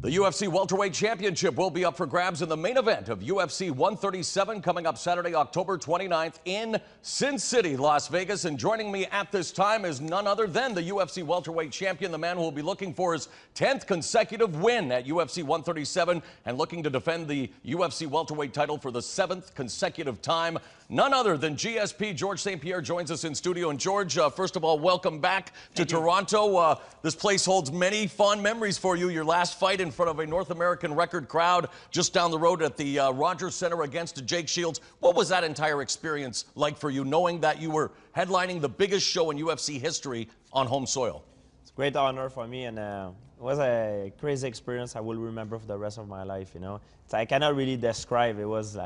The UFC Welterweight Championship will be up for grabs in the main event of UFC 137 coming up Saturday, October 29th in Sin City, Las Vegas. And joining me at this time is none other than the UFC Welterweight Champion, the man who will be looking for his 10th consecutive win at UFC 137 and looking to defend the UFC Welterweight title for the 7th consecutive time. None other than GSP. George St-Pierre joins us in studio. And George, first of all, welcome back to Toronto. This place holds many fond memories for you. Your last fight in front of a North American record crowd just down the road at the Rogers Center against Jake Shields. What was that entire experience like for you, knowing that you were headlining the biggest show in UFC history on home soil? It's a great honor for me, and it was a crazy experience I will remember for the rest of my life, you know. I cannot really describe. It was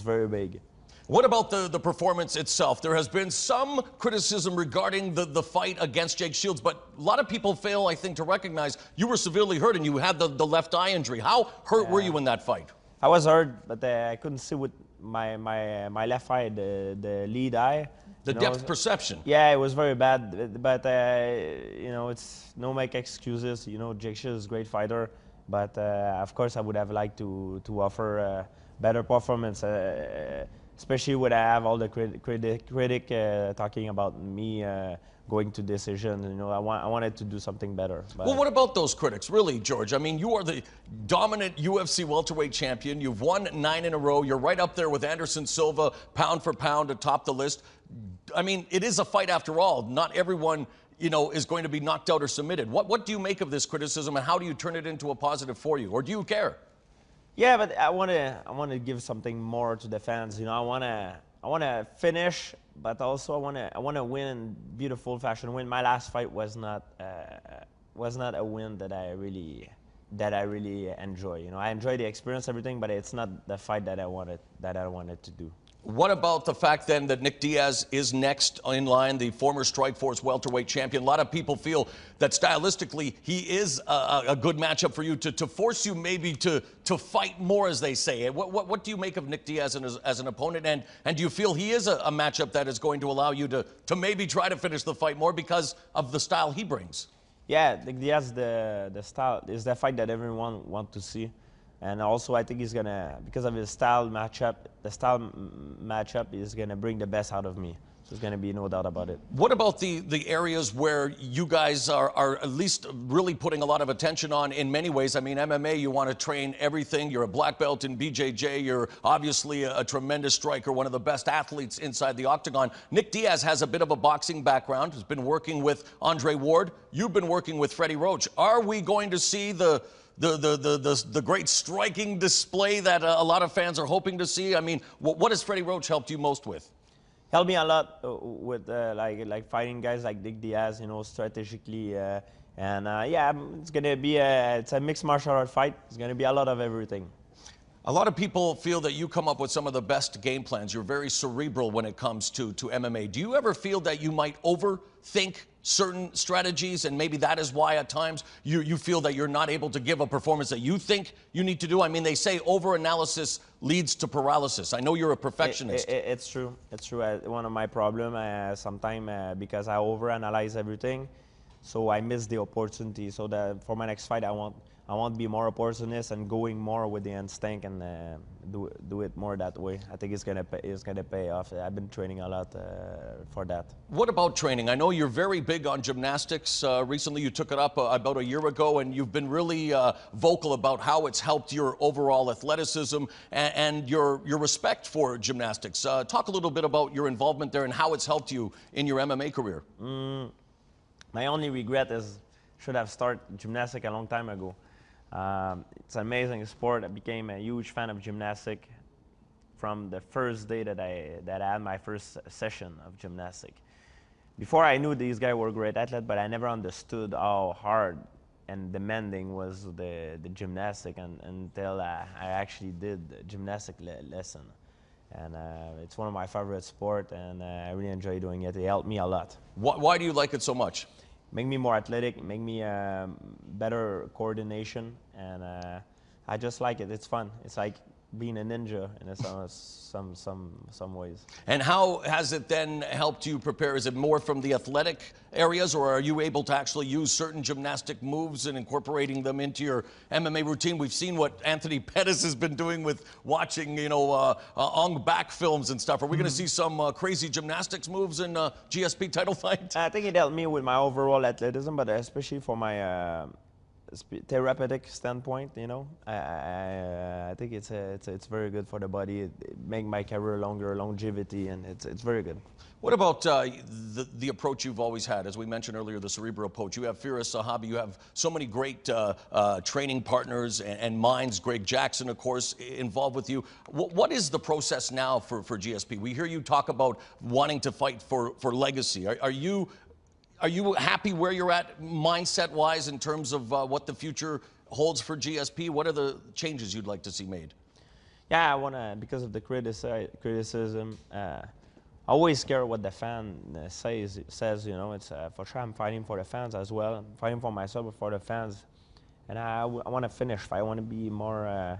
very big. What about the performance itself? There has been some criticism regarding the fight against Jake Shields, but a lot of people fail, I think, to recognize you were severely hurt and you had the left eye injury. How hurt were you in that fight? I was hurt, but I couldn't see with my left eye, the lead eye. The depth perception. Yeah, it was very bad, but you know, it's no make excuses. You know, Jake Shields is a great fighter, but of course I would have liked to offer a better performance. Especially when I have all the critic talking about me going to decision. You know, I wanted to do something better. But well, what about those critics, really, George? I mean, you are the dominant UFC welterweight champion. You've won 9 in a row. You're right up there with Anderson Silva, pound for pound, atop the list. I mean, it is a fight after all. Not everyone, you know, is going to be knocked out or submitted. What do you make of this criticism, and how do you turn it into a positive for you, or do you care? Yeah, but I want to give something more to the fans. You know, I want to finish, but also I want to win in beautiful fashion. Win. My last fight was not a win that I really enjoy. You know, I enjoy the experience, everything, but it's not the fight that I wanted to do. What about the fact then that Nick Diaz is next in line, the former Strikeforce welterweight champion? A lot of people feel that stylistically he is a good matchup for you to force you maybe to fight more, as they say. What do you make of Nick Diaz as an opponent? And do you feel he is a matchup that is going to allow you to maybe try to finish the fight more because of the style he brings? Yeah, Nick Diaz, the style is the fight that everyone wants to see. And also, I think he's gonna, because of his style matchup, the style matchup is gonna bring the best out of me. So there's gonna be no doubt about it. What about the areas where you guys are at least really putting a lot of attention on in many ways? I mean, MMA, you want to train everything. You're a black belt in BJJ. You're obviously a tremendous striker, one of the best athletes inside the octagon. Nick Diaz has a bit of a boxing background. He's been working with Andre Ward. You've been working with Freddie Roach. Are we going to see the great striking display that a lot of fans are hoping to see? I mean, what has Freddie Roach helped you most with? Helped me a lot with like fighting guys like Nick Diaz, you know, strategically, and yeah, it's gonna be it's a mixed martial art fight. It's gonna be a lot of everything. A lot of people feel that you come up with some of the best game plans. You're very cerebral when it comes to MMA. Do you ever feel that you might overthink certain strategies, and maybe that is why at times you feel that you're not able to give a performance that you think you need to do? I mean, they say overanalysis leads to paralysis. I know you're a perfectionist. It's true. It's true. One of my problems sometimes because I overanalyze everything, so I miss the opportunity. So that for my next fight, I want to be more opportunist and going more with the instinct and do it more that way. I think it's gonna pay off. I've been training a lot for that. What about training? I know you're very big on gymnastics. Recently, you took it up about a year ago, and you've been really vocal about how it's helped your overall athleticism and your respect for gymnastics. Talk a little bit about your involvement there and how it's helped you in your MMA career. My only regret is should have started gymnastics a long time ago. It's an amazing sport. I became a huge fan of gymnastics from the first day that I had my first session of gymnastics. Before, I knew these guys were great athletes, but I never understood how hard and demanding was the gymnastics until I actually did the gymnastics lesson. And it's one of my favorite sports, and I really enjoy doing it. It helped me a lot. Why do you like it so much? Make me more athletic, make me better coordination, and I just like it. It's fun. It's like being a ninja in some ways. And how has it then helped you prepare? Is it more from the athletic areas, or are you able to actually use certain gymnastic moves and incorporating them into your MMA routine? We've seen what Anthony Pettis has been doing with watching, Ong Bak films and stuff. Are we going to see some crazy gymnastics moves in GSP title fight? I think it helped me with my overall athleticism, but especially for my therapeutic standpoint, I think it's very good for the body. It make my career longer, longevity, and it's very good. What about the approach you've always had? As we mentioned earlier, the cerebral approach. You have Firas Zahabi. You have so many great training partners and minds. Greg Jackson, of course, involved with you. What is the process now for GSP? We hear you talk about wanting to fight for legacy. Are you happy where you're at mindset-wise in terms of what the future holds for GSP? What are the changes you'd like to see made? Yeah, I want to, because of the criticism, I always care what the fan says. It's for sure I'm fighting for the fans as well. I'm fighting for myself, but for the fans. And I want to finish. I want to be more, I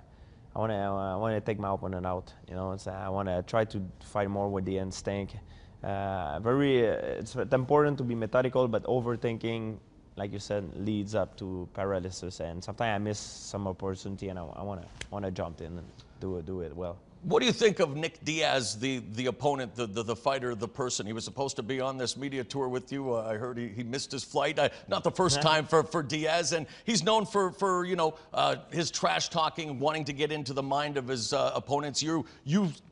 want to take my opponent out. I want to try to fight more with the instinct. It's important to be methodical, but overthinking, like you said, leads up to paralysis. And sometimes I miss some opportunity, and I want to jump in and do it well. What do you think of Nick Diaz, the opponent, the fighter, the person? He was supposed to be on this media tour with you. I heard he missed his flight. Not the first time for Diaz, and he's known for his trash talking, wanting to get into the mind of his opponents. You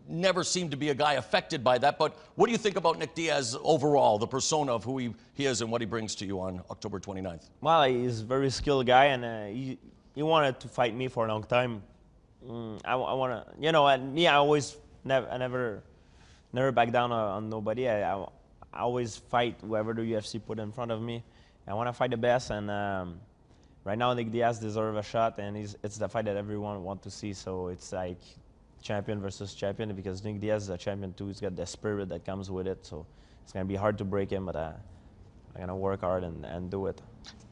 never seem to be a guy affected by that. But what do you think about Nick Diaz overall, the persona of who he is and what he brings to you on October 29th? Well, he's a very skilled guy, and he wanted to fight me for a long time. I want to, and me, I always never back down on nobody. I always fight whoever the UFC put in front of me. I want to fight the best, and right now Nick Diaz deserves a shot, and it's the fight that everyone wants to see. So it's like champion versus champion, because Nick Diaz is a champion too. He's got the spirit that comes with it. So it's going to be hard to break him, but I'm going to work hard and do it.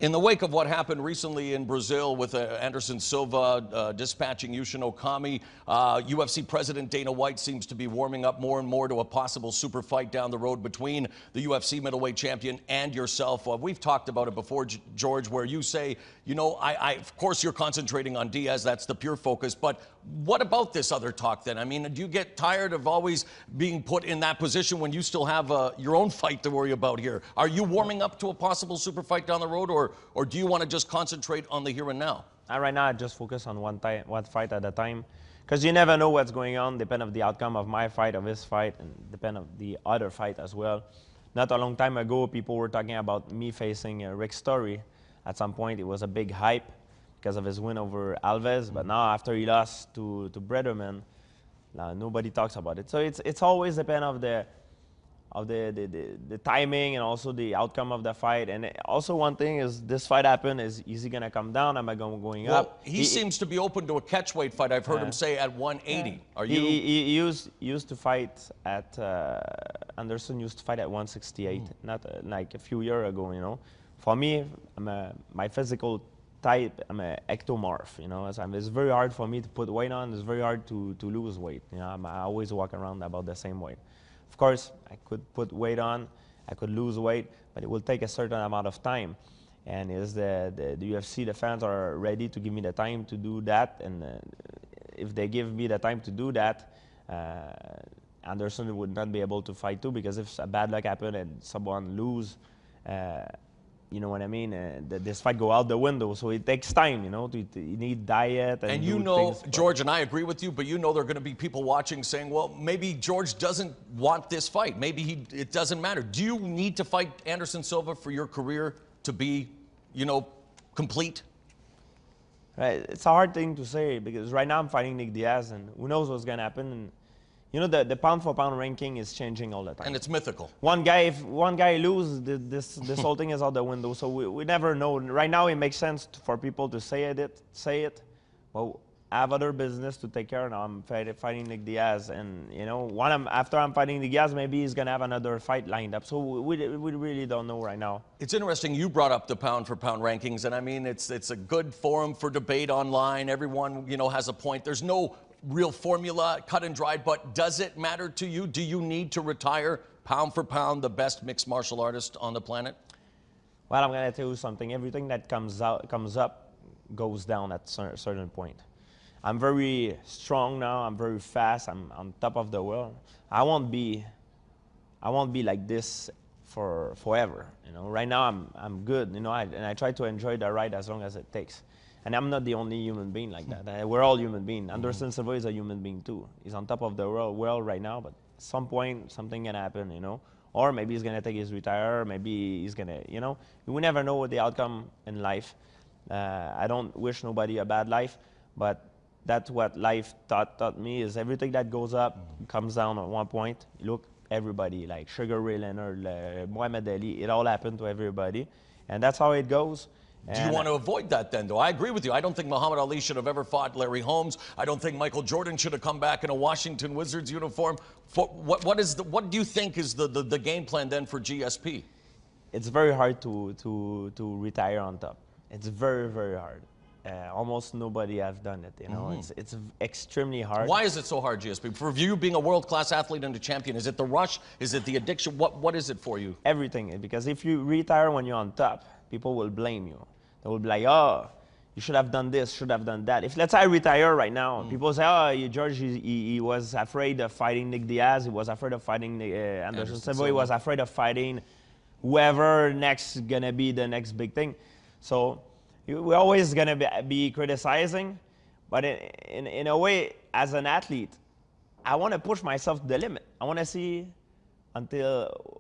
In the wake of what happened recently in Brazil with Anderson Silva dispatching Yushin Okami, UFC President Dana White seems to be warming up more and more to a possible super fight down the road between the UFC middleweight champion and yourself. We've talked about it before, George, where you say, of course you're concentrating on Diaz, that's the pure focus, but what about this other talk then? I mean, do you get tired of always being put in that position when you still have your own fight to worry about here? Are you warming up to a possible super fight down the road, or do you want to just concentrate on the here and now? Right now, I just focus on one fight at a time, because you never know what's going on, depend on the outcome of my fight, of his fight, and depend on the other fight as well. Not a long time ago, people were talking about me facing Rick Story. At some point, it was a big hype because of his win over Alves, but now after he lost to Brederman, nobody talks about it. So it's always depend of the timing and also the outcome of the fight. And also one thing is, this fight happened, is he going to come down? Am I going up? He seems to be open to a catchweight fight. I've heard him say at 180. Yeah. Are you? He used to fight at, Anderson used to fight at 168, not like a few years ago, For me, my physical type, I'm an ectomorph, it's very hard for me to put weight on. It's very hard to lose weight. I always walk around about the same weight. Of course, I could put weight on, I could lose weight, but it will take a certain amount of time. And is the UFC, the fans are ready to give me the time to do that. And if they give me the time to do that, Anderson would not be able to fight too, because if a bad luck happened and someone lose, you know what I mean? This fight go out the window, so it takes time, you need diet. And George, and I agree with you, but there are going to be people watching saying, well, maybe George doesn't want this fight. Maybe it doesn't matter. Do you need to fight Anderson Silva for your career to be, complete? Right. It's a hard thing to say, because right now I'm fighting Nick Diaz, and who knows what's going to happen. And the pound-for-pound ranking is changing all the time. And it's mythical. If one guy loses, this whole thing is out the window. So we never know. Right now, it makes sense for people to say it. Well, I have other business to take care of now. I'm fighting Nick Diaz. And, after I'm fighting Nick Diaz, maybe he's going to have another fight lined up. So we really don't know right now. It's interesting you brought up the pound-for-pound rankings. And, I mean, it's a good forum for debate online. Everyone, has a point. There's no real formula, cut and dried, but does it matter to you? Do you need to retire, pound for pound, the best mixed martial artist on the planet? Well, I'm going to tell you something. Everything that comes up, goes down at a certain point. I'm very strong now. I'm very fast. I'm on top of the world. I won't be like this for forever. You know, right now I'm good. You know, and I try to enjoy the ride as long as it takes. And I'm not the only human being like that. We're all human beings. Anderson Silva is a human being too. He's on top of the world right now, but at some point something can happen, you know. Or maybe he's gonna take his retire. Maybe he's gonna, you know. We never know what the outcome in life. I don't wish nobody a bad life, but that's what life taught me is everything that goes up comes down at one point. Look, everybody like Sugar Ray Leonard, Muhammad Ali, it all happened to everybody, and that's how it goes. Do you want to avoid that then, though? I agree with you. I don't think Muhammad Ali should have ever fought Larry Holmes. I don't think Michael Jordan should have come back in a Washington Wizards uniform. What do you think is the game plan then for GSP? It's very hard to retire on top. It's very, very hard. Almost nobody has done it, you know. It's extremely hard. Why is it so hard, GSP? For you being a world-class athlete and a champion, is it the rush? Is it the addiction? What is it for you? Everything. Because if you retire when you're on top, people will blame you. They will be like, oh, you should have done this, should have done that. If let's say I retire right now, people say, oh, George, he was afraid of fighting Nick Diaz. He was afraid of fighting Anderson Silva. He was afraid of fighting whoever next gonna be the next big thing. So we're always gonna be criticizing, but in a way, as an athlete, I want to push myself to the limit. I want to see until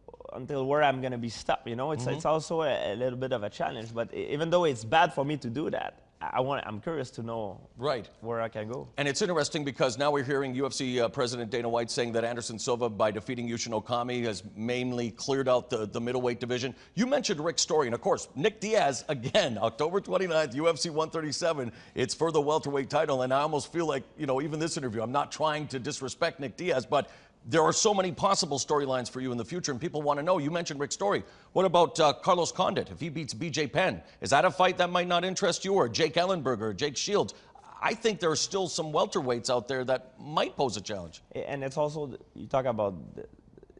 where I'm going to be stopped, you know. It's also a little bit of a challenge, but even though it's bad for me to do that, I'm curious to know where I can go. And it's interesting because now we're hearing UFC President Dana White saying that Anderson Silva, by defeating Yushin Okami, has mainly cleared out the middleweight division. You mentioned Rick Story, and of course, Nick Diaz, again, October 29th, UFC 137. It's for the welterweight title, and I almost feel like, you know, even this interview, I'm not trying to disrespect Nick Diaz, but there are so many possible storylines for you in the future, and people want to know. You mentioned Rick Story. What about Carlos Condit? If he beats BJ Penn, is that a fight that might not interest you? Or Jake Ellenberger, or Jake Shields? I think there are still some welterweights out there that might pose a challenge. And it's also, you talk about,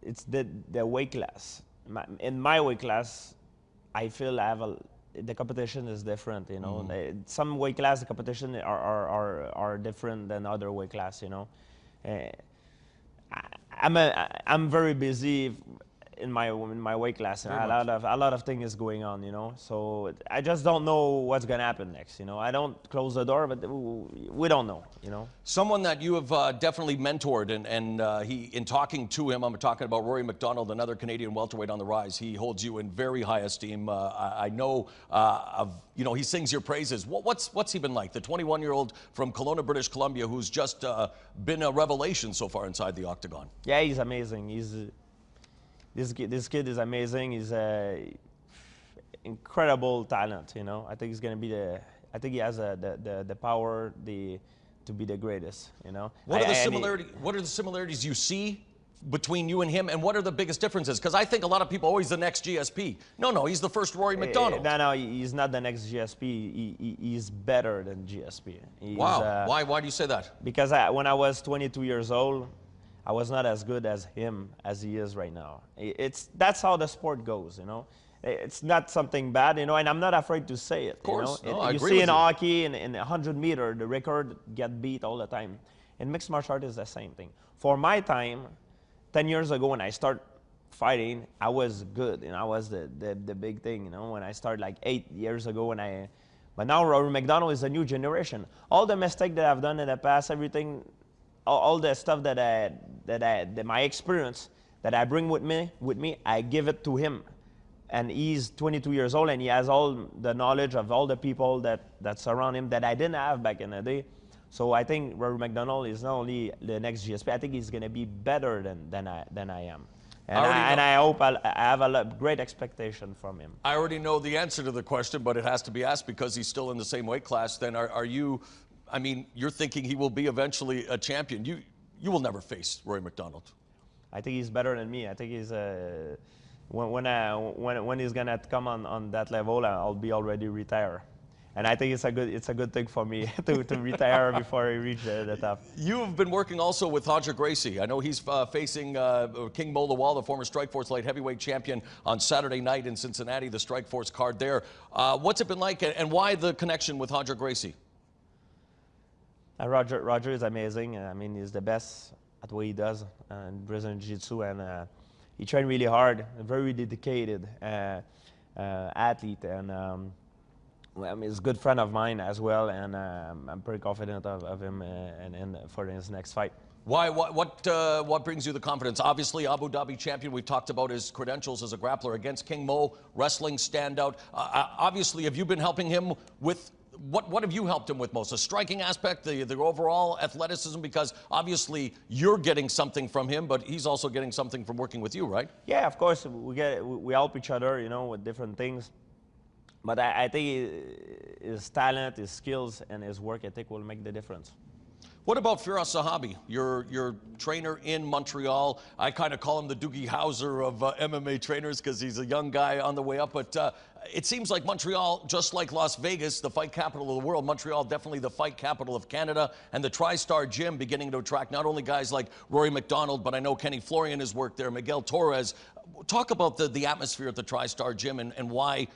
it's the weight class. In my weight class, I feel the competition is different, you know. Some weight class, the competition are different than other weight class, you know. I'm very busy in my weight class. A lot of things going on, you know. So I just don't know what's gonna happen next. You know, I don't close the door, but we don't know. You know. Someone that you have definitely mentored, and in talking to him, I'm talking about Rory McDonald, another Canadian welterweight on the rise. He holds you in very high esteem. I know you know, he sings your praises. What's he been like? The 21-year-old from Kelowna, British Columbia, who's just been a revelation so far inside the octagon. Yeah, he's amazing. This kid is amazing. He's incredible talent. You know, I think he's gonna be I think he has the power to be the greatest. You know. What are the similarities you see between you and him, and what are the biggest differences? Because I think a lot of people, always the next GSP. No, he's the first Rory McDonald. No, he's not the next GSP. He's better than GSP. Wow. Why do you say that? Because when I was 22 years old, I was not as good as him as he is right now. That's how the sport goes, you know. It's not something bad, you know, and I'm not afraid to say it. Of course, you know? No, I you agree see with in you. hockey, in 100 meter, the record get beat all the time. In mixed martial art is the same thing. For my time, 10 years ago when I started fighting, I was good, and I was the big thing, you know. When I started like 8 years ago, but now Rory McDonald is a new generation. All the mistakes that I've done in the past, everything. All the stuff that my experience that I bring with me, I give it to him, and he's 22 years old, and he has all the knowledge of all the people that surround him that I didn't have back in the day. So I think Rory McDonald is not only the next GSP. I think he's going to be better than I am, and I hope I have a great expectation from him. I already know the answer to the question, but it has to be asked because he's still in the same weight class. Then are you? I mean, you're thinking he will be eventually a champion. You will never face Rory McDonald. I think he's better than me. I think he's when he's gonna come on that level, I'll be already retired. And I think it's a good thing for me to retire before I reach the top. You've been working also with Roger Gracie. I know he's facing King Mo Lawal, the former Strikeforce light heavyweight champion, on Saturday night in Cincinnati, the Strikeforce card there. What's it been like, and why the connection with Roger Gracie? Roger is amazing. I mean, he's the best at what he does in Brazilian Jiu-Jitsu, and he trained really hard, a very dedicated athlete, and well, I mean, he's a good friend of mine as well, and I'm pretty confident of him and for his next fight. Why? What brings you the confidence? Obviously, Abu Dhabi champion. We've talked about his credentials as a grappler against King Mo, wrestling standout. Obviously, have you been helping him with? What have you helped him with most? The striking aspect, the overall athleticism? Because obviously you're getting something from him, but he's also getting something from working with you, right? Yeah, of course. We help each other, you know, with different things. But I think his talent, his skills, and his work ethic will make the difference. What about Firas Zahabi, your trainer in Montreal? I kind of call him the Doogie Howser of MMA trainers because he's a young guy on the way up. But it seems like Montreal, just like Las Vegas, the fight capital of the world, Montreal definitely the fight capital of Canada, and the TriStar Gym beginning to attract not only guys like Rory McDonald, but I know Kenny Florian has worked there, Miguel Torres. Talk about the atmosphere at the TriStar Gym and why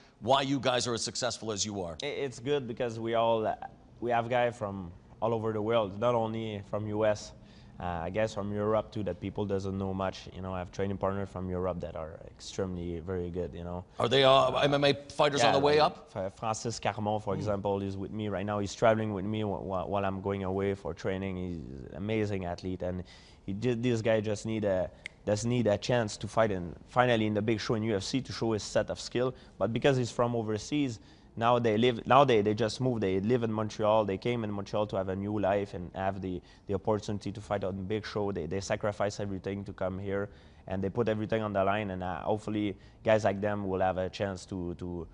you guys are as successful as you are. It's good because we have guys from all over the world, not only from US, I guess from Europe too, that people doesn't know much. You know, I have training partners from Europe that are extremely very good, you know. Are they MMA fighters on the way up? Francis Carmon, for example, is with me right now. He's traveling with me while I'm going away for training. He's an amazing athlete, and this guy just need a chance to fight finally in the big show in UFC to show his set of skill. But because he's from overseas, now they just moved. They live in Montreal. They came in Montreal to have a new life and have the opportunity to fight on the big show. They sacrifice everything to come here, and they put everything on the line. And hopefully, guys like them will have a chance to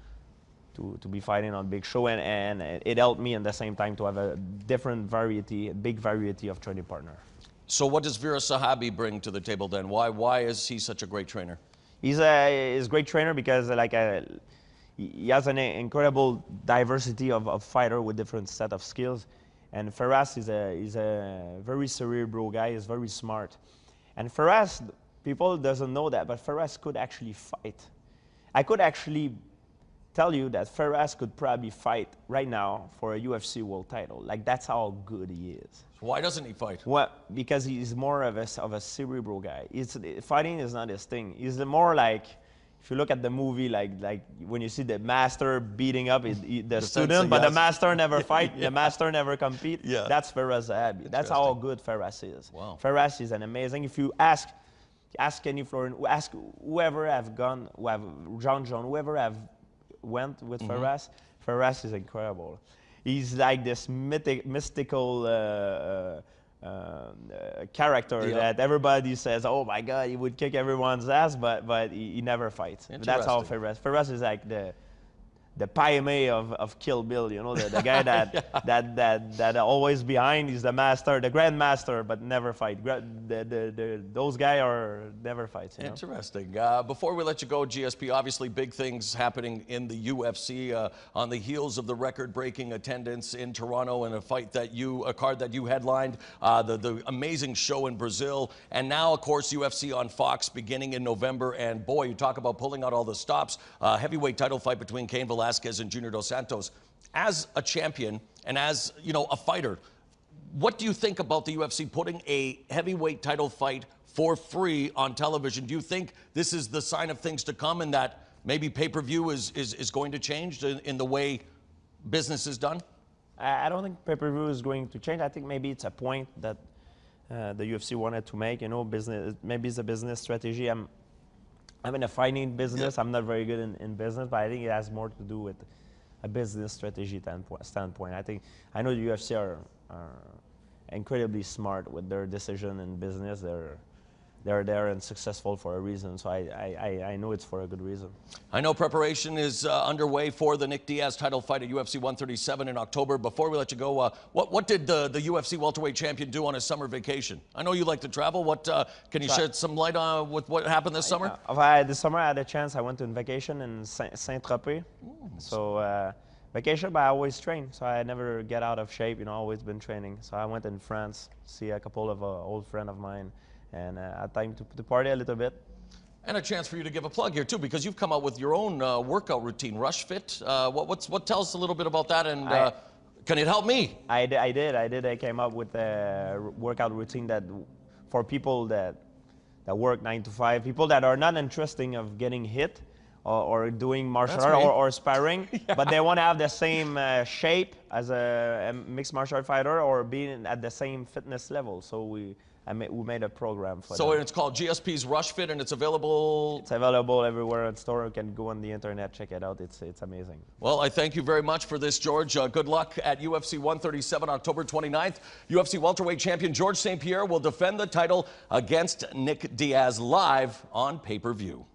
be fighting on big show. And it helped me at the same time to have a big variety of training partner. So what does Firas Zahabi bring to the table then? Why is he such a great trainer? He's a great trainer because he has an incredible diversity of fighter with different set of skills. And Firas is a very cerebral guy. He's very smart. And Firas, people doesn't know that, but Firas could actually fight. I could actually tell you that Firas could probably fight right now for a UFC world title. Like, that's how good he is. Why doesn't he fight? Well, because he's more of a cerebral guy. Fighting is not his thing. He's more like, if you look at the movie, like when you see the master beating up the student, but the master never fight, the master never compete. Yeah. That's Firas Zahabi. That's how good Firas is. Wow. Firas is an amazing. If you ask Kenny Florian, ask whoever have gone, John, whoever have went with Firas, Firas is incredible. He's like this mystical character that everybody says, oh my God, he would kick everyone's ass, but he never fights. That's how Firas is like the pioneer of Kill Bill, you know, the guy that always behind. He's the master, the grandmaster, but never fight. Those guys are never fights. You know? Interesting. Before we let you go, GSP, obviously big things happening in the UFC on the heels of the record-breaking attendance in Toronto and a card that you headlined, the amazing show in Brazil, and now, of course, UFC on Fox beginning in November. And boy, you talk about pulling out all the stops. Heavyweight title fight between Cain Velasquez and Junior Dos Santos. As a champion and as, you know, a fighter, what do you think about the UFC putting a heavyweight title fight for free on television? Do you think this is the sign of things to come and that maybe pay-per-view is going to change in the way business is done? I don't think pay-per-view is going to change. I think maybe it's a point that the UFC wanted to make, you know, business. Maybe it's a business strategy. I'm in a fighting business. I'm not very good in business, but I think it has more to do with a business strategy standpoint. I know the UFC are incredibly smart with their decision in business. They're there and successful for a reason, so I know it's for a good reason. I know preparation is underway for the Nick Diaz title fight at UFC 137 in October. Before we let you go, what did the UFC welterweight champion do on his summer vacation? I know you like to travel. Can you shed some light on with what happened this summer? This summer I had a chance. I went on vacation in Saint-Tropez. So Vacation, but I always train, so I never get out of shape. You know, always been training. So I went in France, see a couple of old friends of mine, and had time to party a little bit. And a chance for you to give a plug here too, because you've come out with your own workout routine, Rush Fit. What tell us a little bit about that, and can it help me? I did. I came up with a workout routine that for people that work 9 to 5, people that are not interested of getting hit or doing martial art or sparring, yeah. But they want to have the same shape as a mixed martial art fighter or being at the same fitness level. So we made a program for So them. it's called GSP's Rush Fit, and it's available? It's available everywhere in store. You can go on the internet, check it out. It's amazing. Well, I thank you very much for this, George. Good luck at UFC 137 October 29th. UFC welterweight champion George St-Pierre will defend the title against Nick Diaz live on pay-per-view.